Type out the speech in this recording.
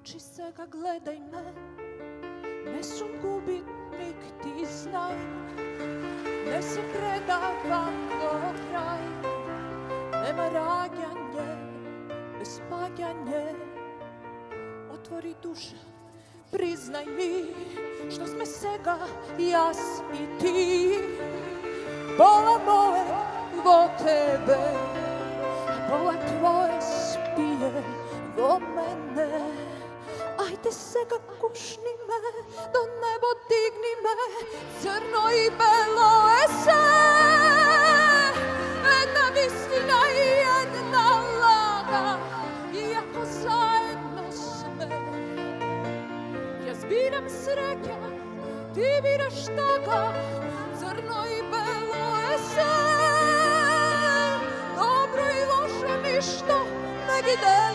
oči сега гледај ме, не сум губитник, ти знај, не се предавам до крај, нема раѓање, без паѓање, отвори душа, признај ми, што сме сега јас и ти. Пола моје во тебе, пола твоје спие во мене. Ајде сега кушни ме, до небо дигни ме, црно и бело е се. Една вистина и една лага, иако заедно сме. Јас бирам среќа, ти бираш тага, црно и бело е се. Добро и лошо ништо не ги дели.